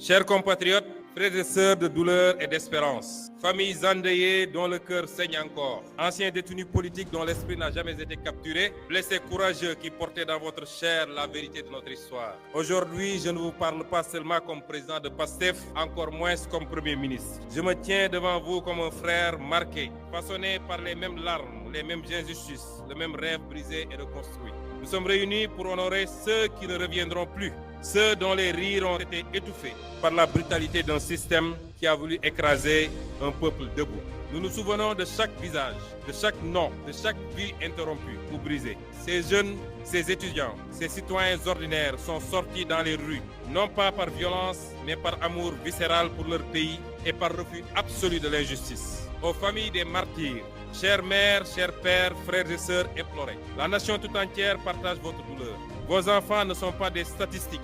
Chers compatriotes, frères et sœurs de douleur et d'espérance, familles endeuillées dont le cœur saigne encore, anciens détenus politiques dont l'esprit n'a jamais été capturé, blessés courageux qui portaient dans votre chair la vérité de notre histoire. Aujourd'hui, je ne vous parle pas seulement comme président de PASTEF, encore moins comme Premier ministre. Je me tiens devant vous comme un frère marqué, façonné par les mêmes larmes, les mêmes injustices, le même rêve brisé et reconstruit. Nous sommes réunis pour honorer ceux qui ne reviendront plus, ceux dont les rires ont été étouffés par la brutalité d'un système qui a voulu écraser un peuple debout. Nous nous souvenons de chaque visage, de chaque nom, de chaque vie interrompue ou brisée. Ces jeunes, ces étudiants, ces citoyens ordinaires sont sortis dans les rues, non pas par violence, mais par amour viscéral pour leur pays et par refus absolu de l'injustice. Aux familles des martyrs, chères mères, chers pères, frères et sœurs éplorés, la nation tout entière partage votre douleur. Vos enfants ne sont pas des statistiques,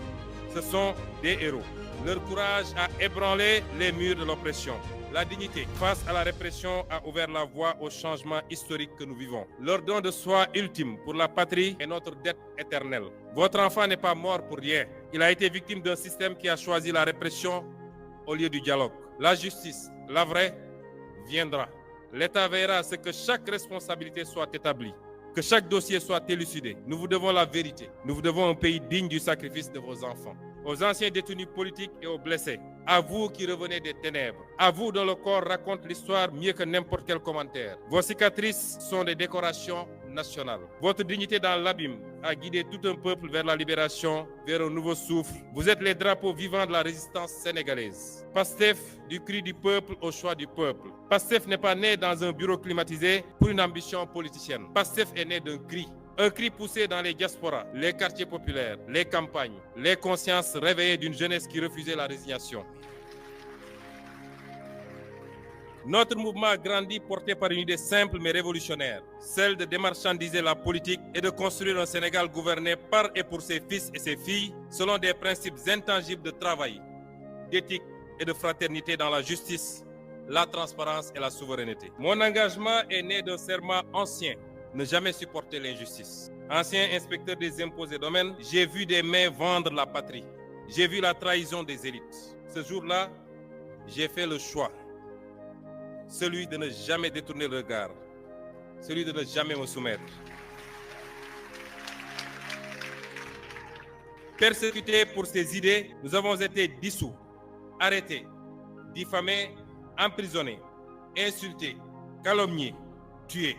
ce sont des héros. Leur courage a ébranlé les murs de l'oppression. La dignité face à la répression a ouvert la voie au changement historique que nous vivons. Leur don de soi ultime pour la patrie est notre dette éternelle. Votre enfant n'est pas mort pour rien. Il a été victime d'un système qui a choisi la répression au lieu du dialogue. La justice, la vraie, viendra. L'État veillera à ce que chaque responsabilité soit établie, que chaque dossier soit élucidé. Nous vous devons la vérité. Nous vous devons un pays digne du sacrifice de vos enfants. Aux anciens détenus politiques et aux blessés, à vous qui revenez des ténèbres, à vous dont le corps raconte l'histoire mieux que n'importe quel commentaire. Vos cicatrices sont des décorations nationales. Votre dignité dans l'abîme a guidé tout un peuple vers la libération, vers un nouveau souffle. Vous êtes les drapeaux vivants de la résistance sénégalaise. PASTEF, du cri du peuple au choix du peuple. PASTEF n'est pas né dans un bureau climatisé pour une ambition politicienne. PASTEF est né d'un cri. Un cri poussé dans les diasporas, les quartiers populaires, les campagnes, les consciences réveillées d'une jeunesse qui refusait la résignation. Notre mouvement a grandi porté par une idée simple mais révolutionnaire, celle de démarchandiser la politique et de construire un Sénégal gouverné par et pour ses fils et ses filles selon des principes intangibles de travail, d'éthique et de fraternité dans la justice, la transparence et la souveraineté. Mon engagement est né d'un serment ancien. Ne jamais supporter l'injustice. Ancien inspecteur des impôts et domaines, j'ai vu des mains vendre la patrie. J'ai vu la trahison des élites. Ce jour-là, j'ai fait le choix. Celui de ne jamais détourner le regard. Celui de ne jamais me soumettre. Persécutés pour ces idées, nous avons été dissous, arrêtés, diffamés, emprisonnés, insultés, calomniés, tués.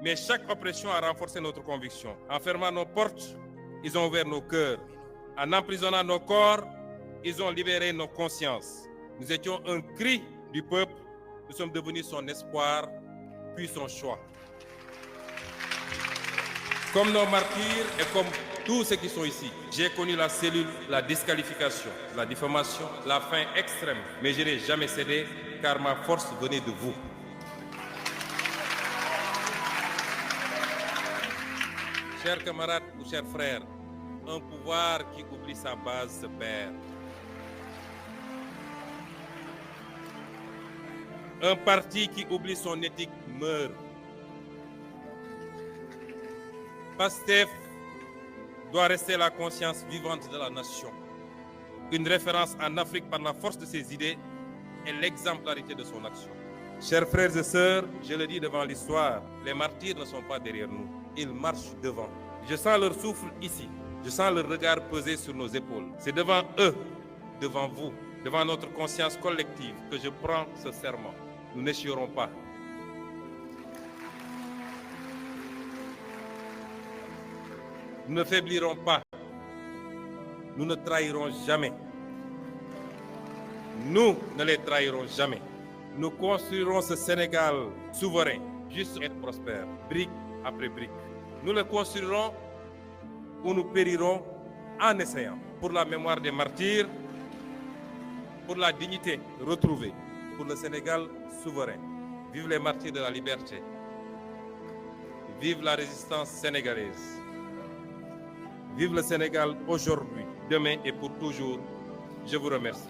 Mais chaque oppression a renforcé notre conviction. En fermant nos portes, ils ont ouvert nos cœurs. En emprisonnant nos corps, ils ont libéré nos consciences. Nous étions un cri du peuple. Nous sommes devenus son espoir, puis son choix. Comme nos martyrs et comme tous ceux qui sont ici, j'ai connu la cellule, la disqualification, la diffamation, la faim extrême. Mais je n'ai jamais cédé, car ma force venait de vous. Chers camarades ou chers frères, un pouvoir qui oublie sa base se perd. Un parti qui oublie son éthique meurt. PASTEF doit rester la conscience vivante de la nation. Une référence en Afrique par la force de ses idées et l'exemplarité de son action. Chers frères et sœurs, je le dis devant l'histoire, les martyrs ne sont pas derrière nous. Ils marchent devant. Je sens leur souffle ici. Je sens leur regard peser sur nos épaules. C'est devant eux, devant vous, devant notre conscience collective que je prends ce serment. Nous n'échouerons pas. Nous ne faiblirons pas. Nous ne trahirons jamais. Nous ne les trahirons jamais. Nous construirons ce Sénégal souverain, juste et prospère, brique après brique. Nous le construirons ou nous périrons en essayant. Pour la mémoire des martyrs, pour la dignité retrouvée, pour le Sénégal souverain. Vive les martyrs de la liberté. Vive la résistance sénégalaise. Vive le Sénégal aujourd'hui, demain et pour toujours. Je vous remercie.